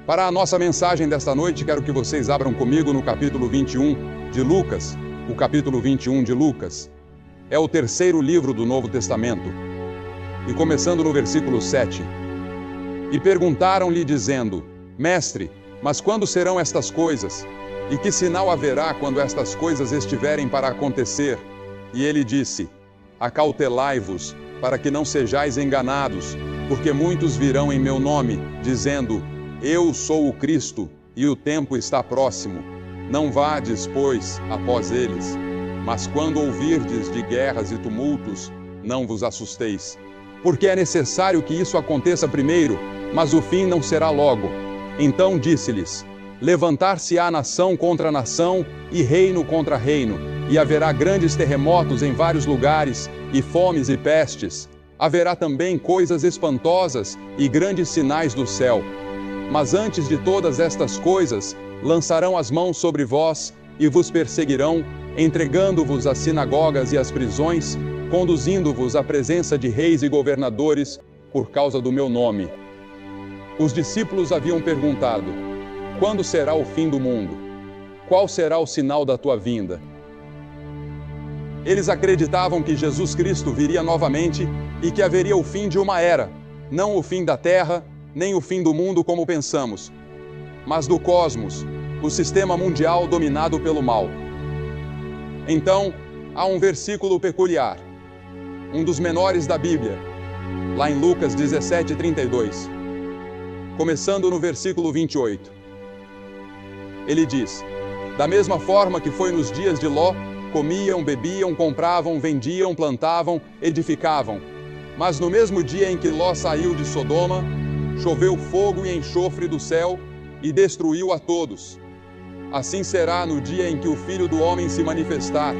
Para a nossa mensagem desta noite, quero que vocês abram comigo no capítulo 21 de Lucas. O capítulo 21 de Lucas é o terceiro livro do Novo Testamento. E começando no versículo 7. E perguntaram-lhe dizendo: Mestre, mas quando serão estas coisas? E que sinal haverá quando estas coisas estiverem para acontecer? E ele disse: Acautelai-vos, para que não sejais enganados, porque muitos virão em meu nome, dizendo: Eu sou o Cristo, e o tempo está próximo. Não vades, pois, após eles. Mas quando ouvirdes de guerras e tumultos, não vos assusteis. Porque é necessário que isso aconteça primeiro, mas o fim não será logo. Então disse-lhes: Levantar-se-á nação contra nação, e reino contra reino, e haverá grandes terremotos em vários lugares, e fomes e pestes. Haverá também coisas espantosas e grandes sinais do céu. Mas antes de todas estas coisas, lançarão as mãos sobre vós, e vos perseguirão, entregando-vos às sinagogas e às prisões, conduzindo-vos à presença de reis e governadores, por causa do meu nome. Os discípulos haviam perguntado: Quando será o fim do mundo? Qual será o sinal da tua vinda? Eles acreditavam que Jesus Cristo viria novamente e que haveria o fim de uma era, não o fim da terra, nem o fim do mundo como pensamos, mas do cosmos, o sistema mundial dominado pelo mal. Então, há um versículo peculiar, um dos menores da Bíblia, lá em Lucas 17:32, começando no versículo 28. Ele diz: Da mesma forma que foi nos dias de Ló, comiam, bebiam, compravam, vendiam, plantavam, edificavam. Mas no mesmo dia em que Ló saiu de Sodoma, choveu fogo e enxofre do céu e destruiu a todos. Assim será no dia em que o Filho do Homem se manifestar.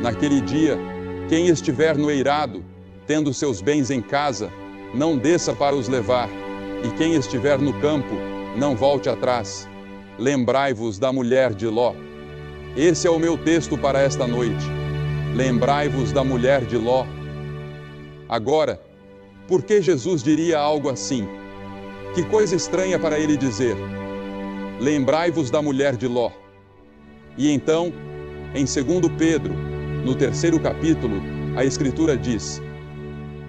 Naquele dia, quem estiver no eirado, tendo seus bens em casa, não desça para os levar, e quem estiver no campo, não volte atrás. Lembrai-vos da mulher de Ló. Esse é o meu texto para esta noite. Lembrai-vos da mulher de Ló. Agora, por que Jesus diria algo assim? Que coisa estranha para ele dizer: Lembrai-vos da mulher de Ló. E então, em 2 Pedro, no 3º capítulo, a Escritura diz: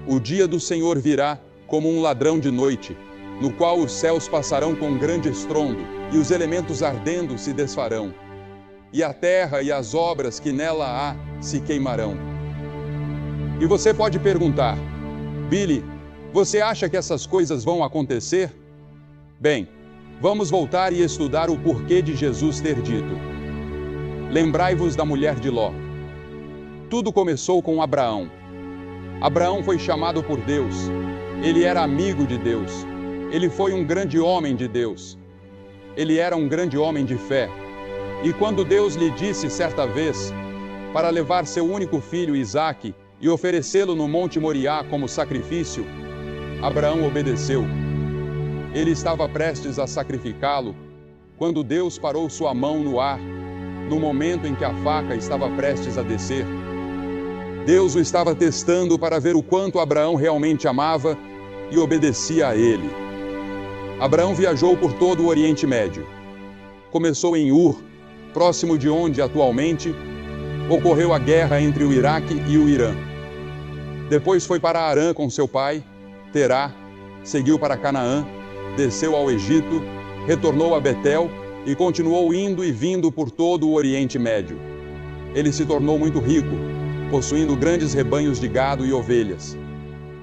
O dia do Senhor virá como um ladrão de noite, no qual os céus passarão com grande estrondo, e os elementos ardendo se desfarão, e a terra e as obras que nela há se queimarão. E você pode perguntar: Billy, você acha que essas coisas vão acontecer? Bem, vamos voltar e estudar o porquê de Jesus ter dito: Lembrai-vos da mulher de Ló. Tudo começou com Abraão. Abraão foi chamado por Deus. Ele era amigo de Deus. Ele foi um grande homem de Deus. Ele era um grande homem de fé. E quando Deus lhe disse certa vez para levar seu único filho Isaque e oferecê-lo no Monte Moriá como sacrifício, Abraão obedeceu. Ele estava prestes a sacrificá-lo quando Deus parou sua mão no ar, no momento em que a faca estava prestes a descer. Deus o estava testando para ver o quanto Abraão realmente amava e obedecia a ele. Abraão viajou por todo o Oriente Médio. Começou em Ur, próximo de onde atualmente ocorreu a guerra entre o Iraque e o Irã. Depois foi para Harã com seu pai, Terá, seguiu para Canaã, desceu ao Egito, retornou a Betel e continuou indo e vindo por todo o Oriente Médio. Ele se tornou muito rico, possuindo grandes rebanhos de gado e ovelhas.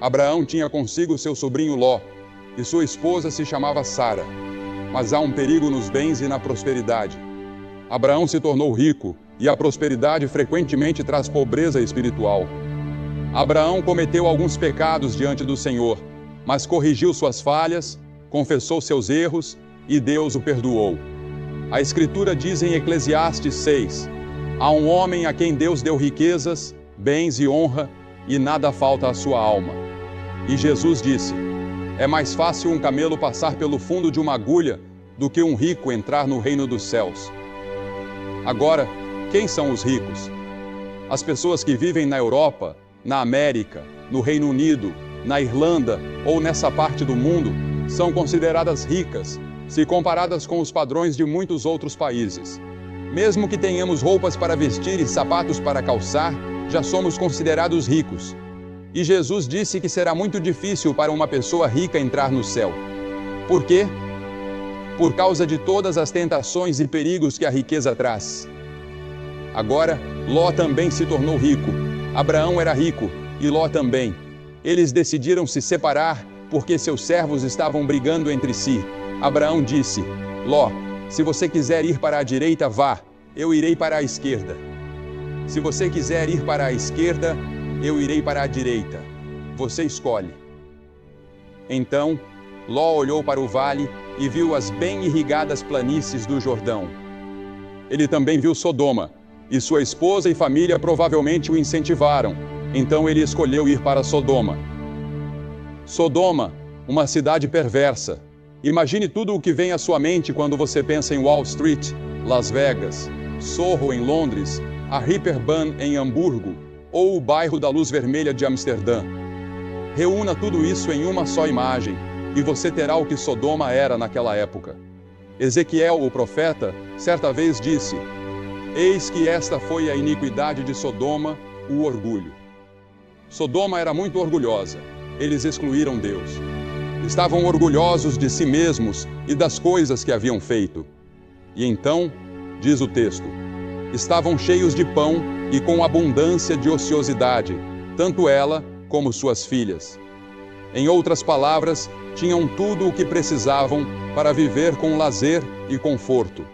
Abraão tinha consigo seu sobrinho Ló, e sua esposa se chamava Sara. Mas há um perigo nos bens e na prosperidade. Abraão se tornou rico, e a prosperidade frequentemente traz pobreza espiritual. Abraão cometeu alguns pecados diante do Senhor, mas corrigiu suas falhas, confessou seus erros, e Deus o perdoou. A Escritura diz em Eclesiastes 6, há um homem a quem Deus deu riquezas, bens e honra, e nada falta à sua alma. E Jesus disse: é mais fácil um camelo passar pelo fundo de uma agulha do que um rico entrar no reino dos céus. Agora, quem são os ricos? As pessoas que vivem na Europa, na América, no Reino Unido, na Irlanda ou nessa parte do mundo são consideradas ricas se comparadas com os padrões de muitos outros países. Mesmo que tenhamos roupas para vestir e sapatos para calçar, já somos considerados ricos. E Jesus disse que será muito difícil para uma pessoa rica entrar no céu. Por quê? Por causa de todas as tentações e perigos que a riqueza traz. Agora, Ló também se tornou rico. Abraão era rico, e Ló também. Eles decidiram se separar porque seus servos estavam brigando entre si. Abraão disse: Ló, se você quiser ir para a direita, vá, eu irei para a esquerda. Se você quiser ir para a esquerda, eu irei para a direita. Você escolhe. Então, Ló olhou para o vale e viu as bem irrigadas planícies do Jordão. Ele também viu Sodoma, e sua esposa e família provavelmente o incentivaram. Então ele escolheu ir para Sodoma. Sodoma, uma cidade perversa. Imagine tudo o que vem à sua mente quando você pensa em Wall Street, Las Vegas, Soho em Londres, a Reeperbahn em Hamburgo, ou o bairro da Luz Vermelha de Amsterdã. Reúna tudo isso em uma só imagem, e você terá o que Sodoma era naquela época. Ezequiel, o profeta, certa vez disse: Eis que esta foi a iniquidade de Sodoma, o orgulho. Sodoma era muito orgulhosa. Eles excluíram Deus. Estavam orgulhosos de si mesmos e das coisas que haviam feito. E então, diz o texto, estavam cheios de pão e com abundância de ociosidade, tanto ela como suas filhas. Em outras palavras, tinham tudo o que precisavam para viver com lazer e conforto.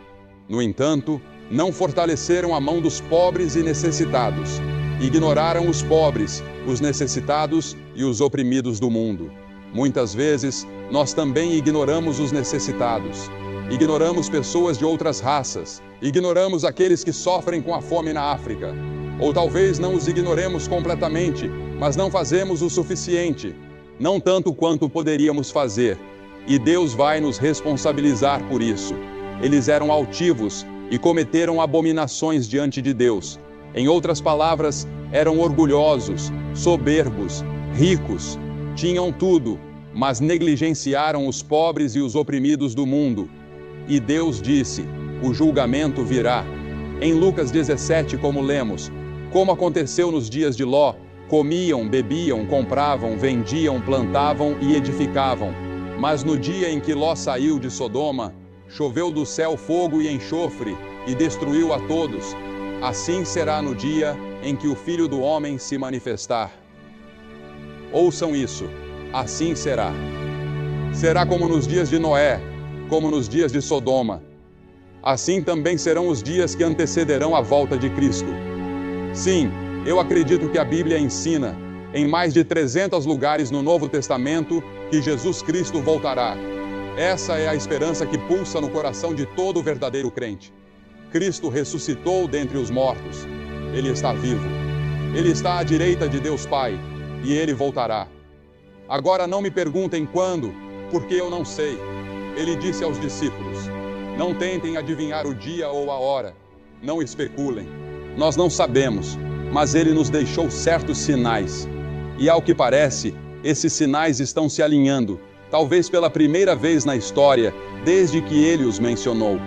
No entanto, não fortaleceram a mão dos pobres e necessitados. Ignoraram os pobres, os necessitados e os oprimidos do mundo. Muitas vezes, nós também ignoramos os necessitados. Ignoramos pessoas de outras raças. Ignoramos aqueles que sofrem com a fome na África. Ou talvez não os ignoremos completamente, mas não fazemos o suficiente. Não tanto quanto poderíamos fazer. E Deus vai nos responsabilizar por isso. Eles eram altivos e cometeram abominações diante de Deus. Em outras palavras, eram orgulhosos, soberbos, ricos, tinham tudo, mas negligenciaram os pobres e os oprimidos do mundo. E Deus disse: o julgamento virá. Em Lucas 17, como lemos, como aconteceu nos dias de Ló, comiam, bebiam, compravam, vendiam, plantavam e edificavam. Mas no dia em que Ló saiu de Sodoma, choveu do céu fogo e enxofre, e destruiu a todos. Assim será no dia em que o Filho do Homem se manifestar. Ouçam isso, assim será. Será como nos dias de Noé, como nos dias de Sodoma. Assim também serão os dias que antecederão a volta de Cristo. Sim, eu acredito que a Bíblia ensina, em mais de 300 lugares no Novo Testamento, que Jesus Cristo voltará. Essa é a esperança que pulsa no coração de todo verdadeiro crente. Cristo ressuscitou dentre os mortos. Ele está vivo. Ele está à direita de Deus Pai, e Ele voltará. Agora não me perguntem quando, porque eu não sei. Ele disse aos discípulos: não tentem adivinhar o dia ou a hora. Não especulem. Nós não sabemos, mas Ele nos deixou certos sinais. E ao que parece, esses sinais estão se alinhando, talvez pela primeira vez na história, desde que Ele os mencionou.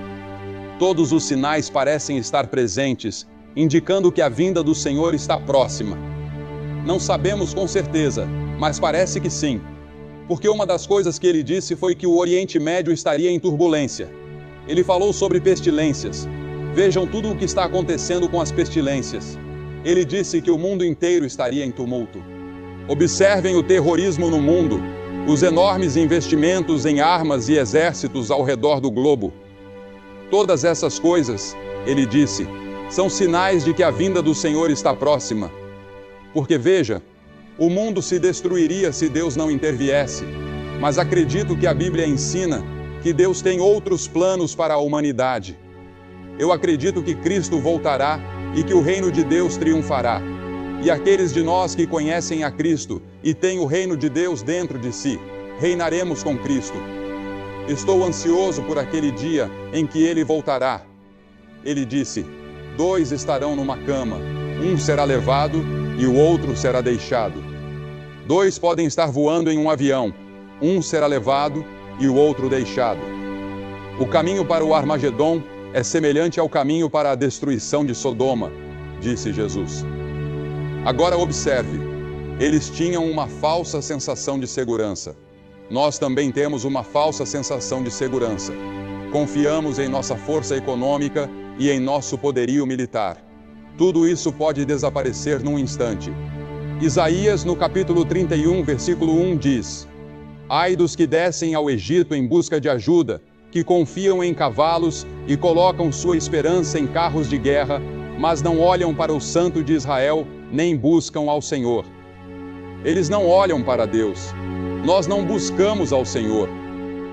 Todos os sinais parecem estar presentes, indicando que a vinda do Senhor está próxima. Não sabemos com certeza, mas parece que sim. Porque uma das coisas que ele disse foi que o Oriente Médio estaria em turbulência. Ele falou sobre pestilências. Vejam tudo o que está acontecendo com as pestilências. Ele disse que o mundo inteiro estaria em tumulto. Observem o terrorismo no mundo, os enormes investimentos em armas e exércitos ao redor do globo. Todas essas coisas, ele disse, são sinais de que a vinda do Senhor está próxima. Porque veja, o mundo se destruiria se Deus não interviesse. Mas acredito que a Bíblia ensina que Deus tem outros planos para a humanidade. Eu acredito que Cristo voltará e que o reino de Deus triunfará. E aqueles de nós que conhecem a Cristo e têm o reino de Deus dentro de si, reinaremos com Cristo. Estou ansioso por aquele dia em que Ele voltará. Ele disse: 2 estarão numa cama, um será levado e o outro será deixado. 2 podem estar voando em um avião, um será levado e o outro deixado. O caminho para o Armagedom é semelhante ao caminho para a destruição de Sodoma, disse Jesus. Agora observe, eles tinham uma falsa sensação de segurança. Nós também temos uma falsa sensação de segurança. Confiamos em nossa força econômica e em nosso poderio militar. Tudo isso pode desaparecer num instante. Isaías, no capítulo 31, versículo 1, diz: Ai dos que descem ao Egito em busca de ajuda, que confiam em cavalos e colocam sua esperança em carros de guerra, mas não olham para o Santo de Israel, nem buscam ao Senhor. Eles não olham para Deus. Nós não buscamos ao Senhor.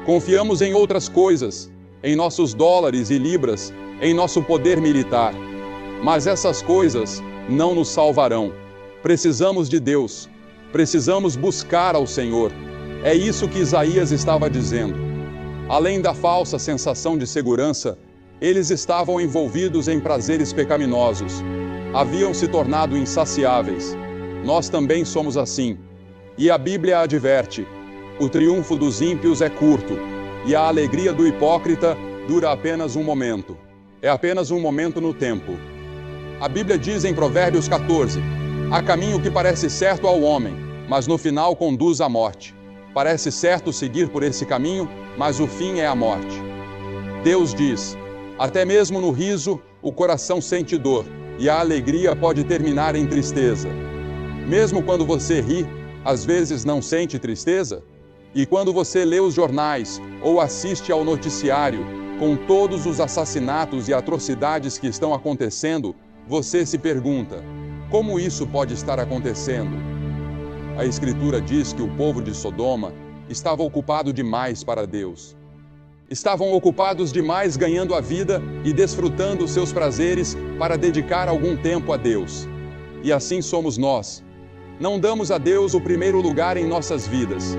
Confiamos em outras coisas, em nossos dólares e libras, em nosso poder militar. Mas essas coisas não nos salvarão. Precisamos de Deus. Precisamos buscar ao Senhor. É isso que Isaías estava dizendo. Além da falsa sensação de segurança, eles estavam envolvidos em prazeres pecaminosos. Haviam se tornado insaciáveis. Nós também somos assim. E a Bíblia adverte: o triunfo dos ímpios é curto, e a alegria do hipócrita dura apenas um momento. É apenas um momento no tempo. A Bíblia diz em Provérbios 14: há caminho que parece certo ao homem, mas no final conduz à morte. Parece certo seguir por esse caminho, mas o fim é a morte. Deus diz: até mesmo no riso, o coração sente dor, e a alegria pode terminar em tristeza. Mesmo quando você ri, às vezes não sente tristeza? E quando você lê os jornais ou assiste ao noticiário, com todos os assassinatos e atrocidades que estão acontecendo, você se pergunta: como isso pode estar acontecendo? A Escritura diz que o povo de Sodoma estava ocupado demais para Deus. Estavam ocupados demais ganhando a vida e desfrutando seus prazeres para dedicar algum tempo a Deus. E assim somos nós. Não damos a Deus o primeiro lugar em nossas vidas.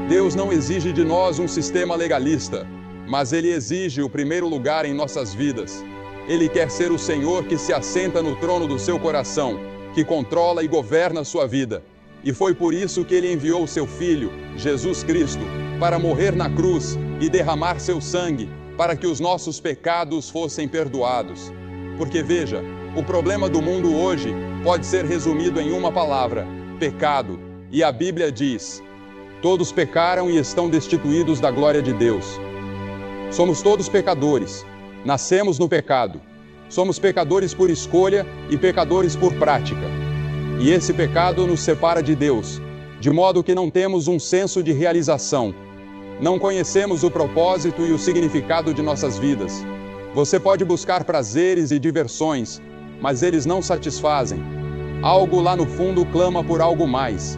Deus não exige de nós um sistema legalista, mas Ele exige o primeiro lugar em nossas vidas. Ele quer ser o Senhor que se assenta no trono do seu coração, que controla e governa a sua vida. E foi por isso que Ele enviou seu Filho, Jesus Cristo, para morrer na cruz e derramar seu sangue, para que os nossos pecados fossem perdoados. Porque veja, o problema do mundo hoje pode ser resumido em uma palavra: pecado. E a Bíblia diz: todos pecaram e estão destituídos da glória de Deus. Somos todos pecadores. Nascemos no pecado. Somos pecadores por escolha e pecadores por prática. E esse pecado nos separa de Deus, de modo que não temos um senso de realização. Não conhecemos o propósito e o significado de nossas vidas. Você pode buscar prazeres e diversões, mas eles não satisfazem. Algo lá no fundo clama por algo mais.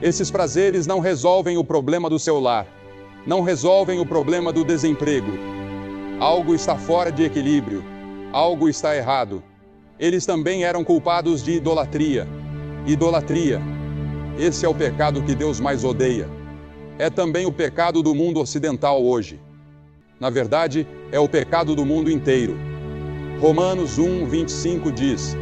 Esses prazeres não resolvem o problema do seu lar, não resolvem o problema do desemprego. Algo está fora de equilíbrio, algo está errado. Eles também eram culpados de idolatria. Idolatria. Esse é o pecado que Deus mais odeia. É também o pecado do mundo ocidental hoje. Na verdade, é o pecado do mundo inteiro. Romanos 1:25 diz: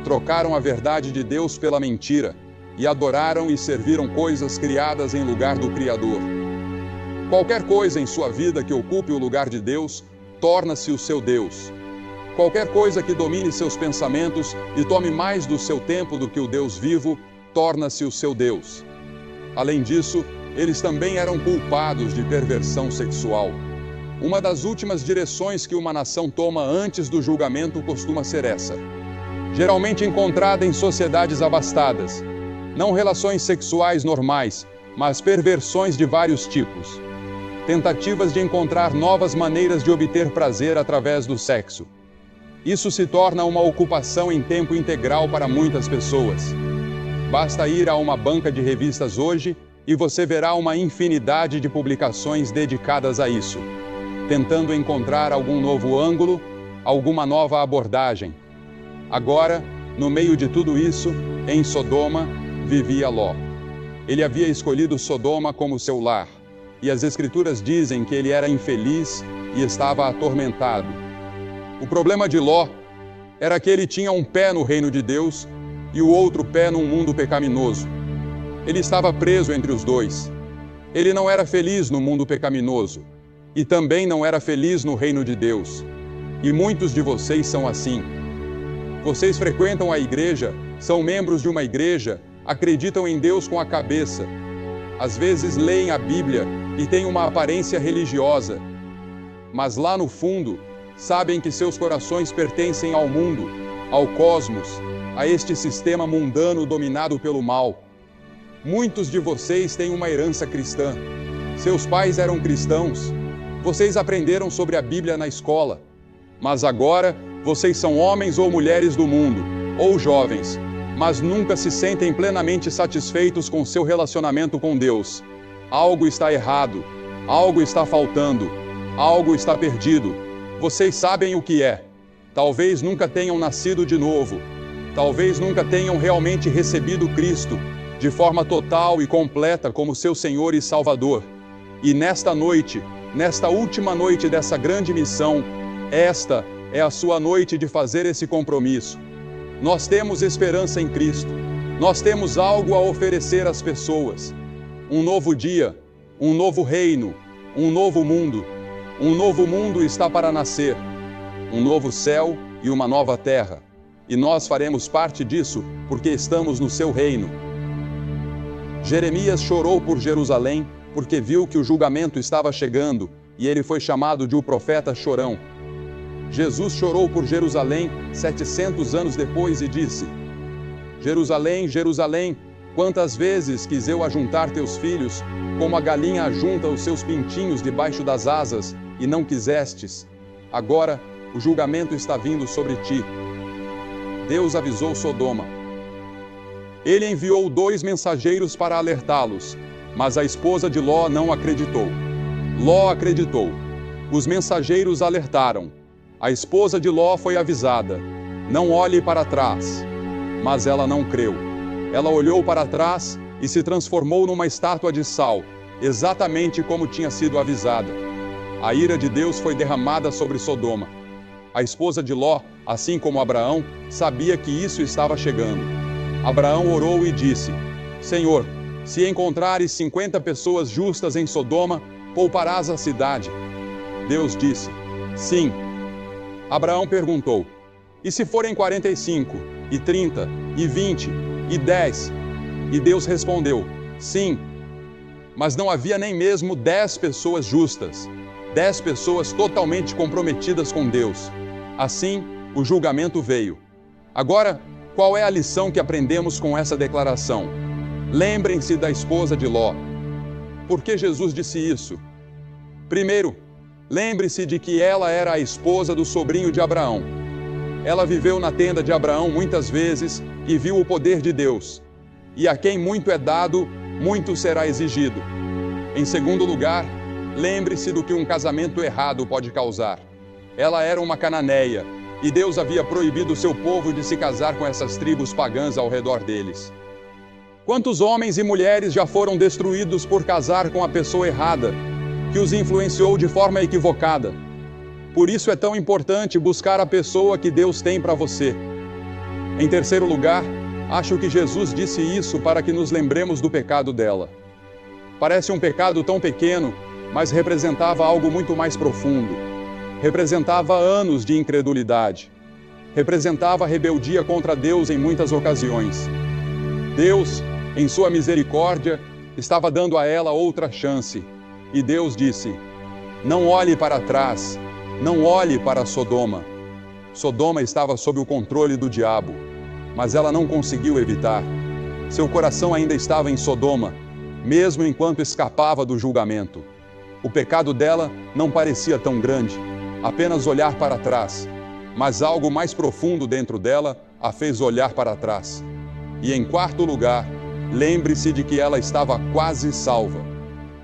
trocaram a verdade de Deus pela mentira, e adoraram e serviram coisas criadas em lugar do Criador. Qualquer coisa em sua vida que ocupe o lugar de Deus, torna-se o seu Deus. Qualquer coisa que domine seus pensamentos e tome mais do seu tempo do que o Deus vivo, torna-se o seu Deus. Além disso, eles também eram culpados de perversão sexual. Uma das últimas direções que uma nação toma antes do julgamento costuma ser essa. Geralmente encontrada em sociedades abastadas. Não relações sexuais normais, mas perversões de vários tipos. Tentativas de encontrar novas maneiras de obter prazer através do sexo. Isso se torna uma ocupação em tempo integral para muitas pessoas. Basta ir a uma banca de revistas hoje e você verá uma infinidade de publicações dedicadas a isso, tentando encontrar algum novo ângulo, alguma nova abordagem. Agora, no meio de tudo isso, em Sodoma, vivia Ló. Ele havia escolhido Sodoma como seu lar, e as Escrituras dizem que ele era infeliz e estava atormentado. O problema de Ló era que ele tinha um pé no reino de Deus e o outro pé num mundo pecaminoso. Ele estava preso entre os dois. Ele não era feliz no mundo pecaminoso. e também não era feliz no reino de Deus. E muitos de vocês são assim. Vocês frequentam a igreja, são membros de uma igreja, acreditam em Deus com a cabeça. Às vezes leem a Bíblia e têm uma aparência religiosa. Mas lá no fundo, sabem que seus corações pertencem ao mundo, ao cosmos, a este sistema mundano dominado pelo mal. Muitos de vocês têm uma herança cristã. Seus pais eram cristãos. Vocês aprenderam sobre a Bíblia na escola. Mas agora, vocês são homens ou mulheres do mundo, ou jovens, mas nunca se sentem plenamente satisfeitos com seu relacionamento com Deus. Algo está errado, algo está faltando, algo está perdido. Vocês sabem o que é. Talvez nunca tenham nascido de novo. Talvez nunca tenham realmente recebido Cristo de forma total e completa como seu Senhor e Salvador. E nesta noite, nesta última noite dessa grande missão, esta é a sua noite de fazer esse compromisso. Nós temos esperança em Cristo. Nós temos algo a oferecer às pessoas. Um novo dia, um novo reino, um novo mundo. Um novo mundo está para nascer. Um novo céu e uma nova terra. E nós faremos parte disso porque estamos no seu reino. Jeremias chorou por Jerusalém porque viu que o julgamento estava chegando e ele foi chamado de o profeta chorão. Jesus chorou por Jerusalém 700 anos depois e disse: Jerusalém, Jerusalém, quantas vezes quis eu ajuntar teus filhos, como a galinha ajunta os seus pintinhos debaixo das asas, e não quisestes. Agora o julgamento está vindo sobre ti. Deus avisou Sodoma. Ele enviou 2 mensageiros para alertá-los, mas a esposa de Ló não acreditou. Ló acreditou. Os mensageiros alertaram. A esposa de Ló foi avisada: não olhe para trás. Mas ela não creu. Ela olhou para trás e se transformou numa estátua de sal, exatamente como tinha sido avisada. A ira de Deus foi derramada sobre Sodoma. A esposa de Ló, assim como Abraão, sabia que isso estava chegando. Abraão orou e disse: Senhor, se encontrares 50 pessoas justas em Sodoma, pouparás a cidade. Deus disse: sim. Abraão perguntou: e se forem 45, e 30, e 20, e 10? E Deus respondeu: sim. Mas não havia nem mesmo 10 pessoas justas, 10 pessoas totalmente comprometidas com Deus. Assim, o julgamento veio. Agora, qual é a lição que aprendemos com essa declaração? Lembrem-se da esposa de Ló. Por que Jesus disse isso? Primeiro, lembre-se de que ela era a esposa do sobrinho de Abraão. Ela viveu na tenda de Abraão muitas vezes e viu o poder de Deus. E a quem muito é dado, muito será exigido. Em segundo lugar, lembre-se do que um casamento errado pode causar. Ela era uma cananeia, e Deus havia proibido o seu povo de se casar com essas tribos pagãs ao redor deles. Quantos homens e mulheres já foram destruídos por casar com a pessoa errada, que os influenciou de forma equivocada? Por isso é tão importante buscar a pessoa que Deus tem para você. Em terceiro lugar, acho que Jesus disse isso para que nos lembremos do pecado dela. Parece um pecado tão pequeno, mas representava algo muito mais profundo. Representava anos de incredulidade. Representava rebeldia contra Deus em muitas ocasiões. Deus, em sua misericórdia, estava dando a ela outra chance. E Deus disse: não olhe para trás, não olhe para Sodoma. Sodoma estava sob o controle do diabo, mas ela não conseguiu evitar. Seu coração ainda estava em Sodoma, mesmo enquanto escapava do julgamento. O pecado dela não parecia tão grande, apenas olhar para trás, mas algo mais profundo dentro dela a fez olhar para trás. E em quarto lugar, lembre-se de que ela estava quase salva.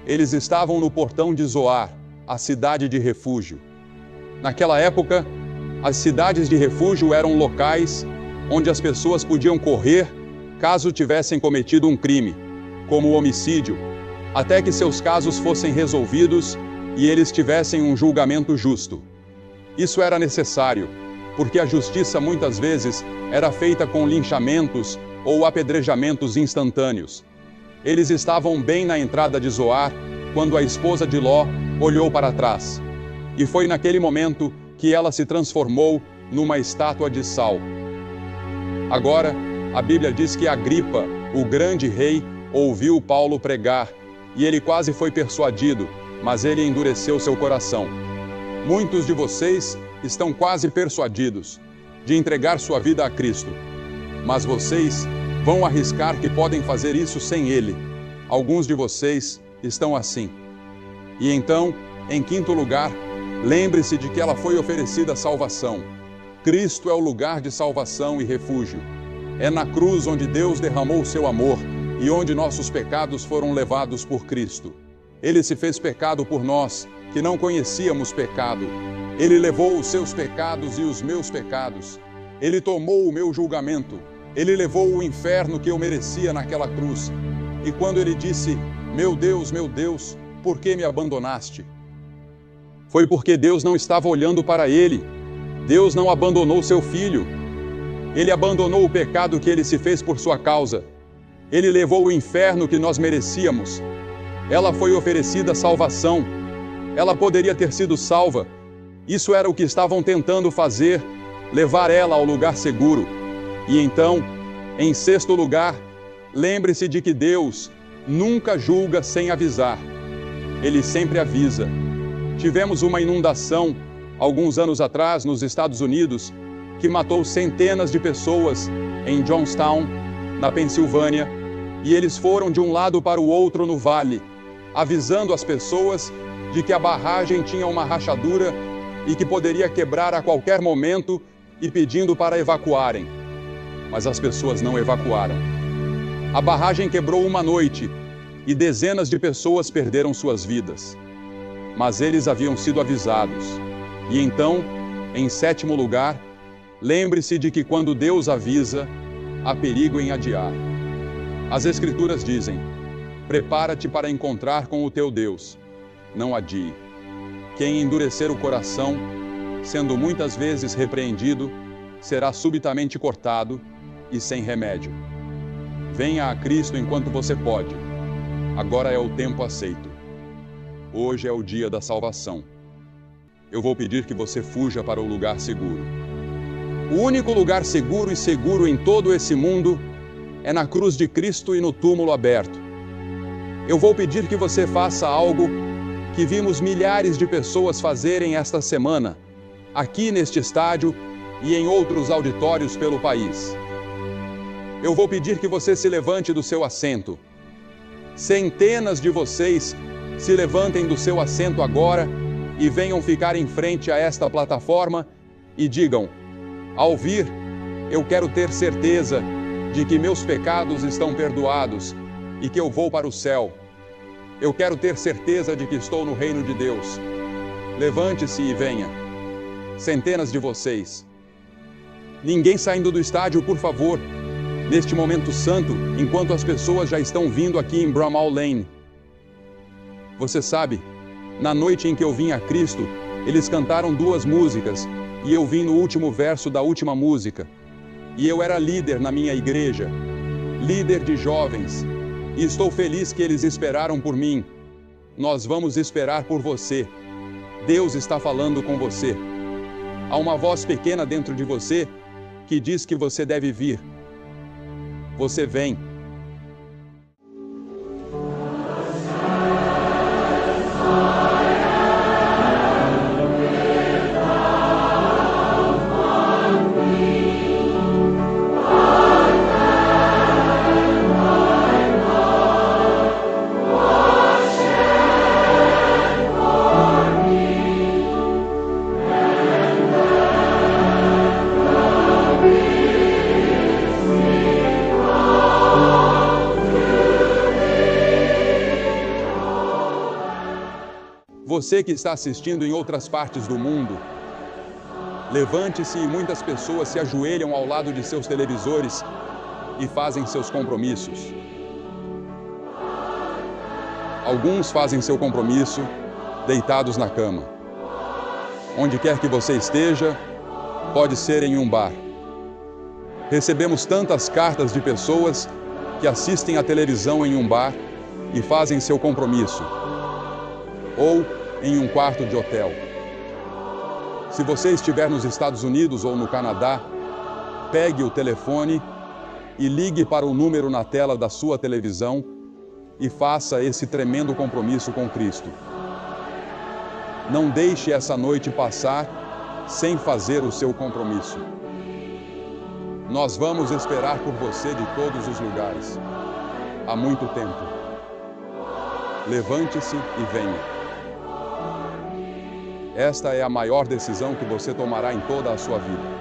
Eles estavam no portão de Zoar, a cidade de refúgio. Naquela época, as cidades de refúgio eram locais onde as pessoas podiam correr caso tivessem cometido um crime, como o homicídio, até que seus casos fossem resolvidos e eles tivessem um julgamento justo. Isso era necessário, porque a justiça muitas vezes era feita com linchamentos ou apedrejamentos instantâneos. Eles estavam bem na entrada de Zoar quando a esposa de Ló olhou para trás. E foi naquele momento que ela se transformou numa estátua de sal. Agora, a Bíblia diz que Agripa, o grande rei, ouviu Paulo pregar, e ele quase foi persuadido, mas ele endureceu seu coração. Muitos de vocês estão quase persuadidos de entregar sua vida a Cristo, mas vocês vão arriscar que podem fazer isso sem Ele. Alguns de vocês estão assim. E então, em quinto lugar, lembre-se de que ela foi oferecida a salvação. Cristo é o lugar de salvação e refúgio. É na cruz onde Deus derramou o seu amor e onde nossos pecados foram levados por Cristo. Ele se fez pecado por nós, que não conhecíamos pecado. Ele levou os seus pecados e os meus pecados. Ele tomou o meu julgamento. Ele levou o inferno que eu merecia naquela cruz. E quando ele disse, meu Deus, por que me abandonaste? Foi porque Deus não estava olhando para ele. Deus não abandonou seu filho. Ele abandonou o pecado que ele se fez por sua causa. Ele levou o inferno que nós merecíamos. Ela foi oferecida salvação. Ela poderia ter sido salva. Isso era o que estavam tentando fazer, levar ela ao lugar seguro. E então, em sexto lugar, lembre-se de que Deus nunca julga sem avisar. Ele sempre avisa. Tivemos uma inundação, alguns anos atrás, nos Estados Unidos, que matou centenas de pessoas em Johnstown, na Pensilvânia, e eles foram de um lado para o outro no vale, avisando as pessoas de que a barragem tinha uma rachadura e que poderia quebrar a qualquer momento e pedindo para evacuarem. Mas as pessoas não evacuaram. A barragem quebrou uma noite e dezenas de pessoas perderam suas vidas. Mas eles haviam sido avisados. E então, em sétimo lugar, lembre-se de que quando Deus avisa, há perigo em adiar. As Escrituras dizem, prepara-te para encontrar com o teu Deus, não adie. Quem endurecer o coração, sendo muitas vezes repreendido, será subitamente cortado e sem remédio. Venha a Cristo enquanto você pode. Agora é o tempo aceito. Hoje é o dia da salvação. Eu vou pedir que você fuja para o lugar seguro. O único lugar seguro e seguro em todo esse mundo é na cruz de Cristo e no túmulo aberto. Eu vou pedir que você faça algo que vimos milhares de pessoas fazerem esta semana, aqui neste estádio e em outros auditórios pelo país. Eu vou pedir que você se levante do seu assento. Centenas de vocês se levantem do seu assento agora e venham ficar em frente a esta plataforma e digam, ao vir, eu quero ter certeza de que meus pecados estão perdoados e que eu vou para o céu. Eu quero ter certeza de que estou no reino de Deus. Levante-se e venha. Centenas de vocês. Ninguém saindo do estádio, por favor, neste momento santo, enquanto as pessoas já estão vindo aqui em Bramall Lane. Você sabe, na noite em que eu vim a Cristo, eles cantaram 2 músicas e eu vim no último verso da última música. E eu era líder na minha igreja, líder de jovens, e estou feliz que eles esperaram por mim. Nós vamos esperar por você. Deus está falando com você. Há uma voz pequena dentro de você que diz que você deve vir. Você vem. Você que está assistindo em outras partes do mundo, levante-se e muitas pessoas se ajoelham ao lado de seus televisores e fazem seus compromissos. Alguns fazem seu compromisso deitados na cama. Onde quer que você esteja, pode ser em um bar. Recebemos tantas cartas de pessoas que assistem à televisão em um bar e fazem seu compromisso. Ou em um quarto de hotel. Se você estiver nos Estados Unidos ou no Canadá, pegue o telefone e ligue para o número na tela da sua televisão e faça esse tremendo compromisso com Cristo. Não deixe essa noite passar sem fazer o seu compromisso. Nós vamos esperar por você de todos os lugares. Há muito tempo. Levante-se e venha. Esta é a maior decisão que você tomará em toda a sua vida.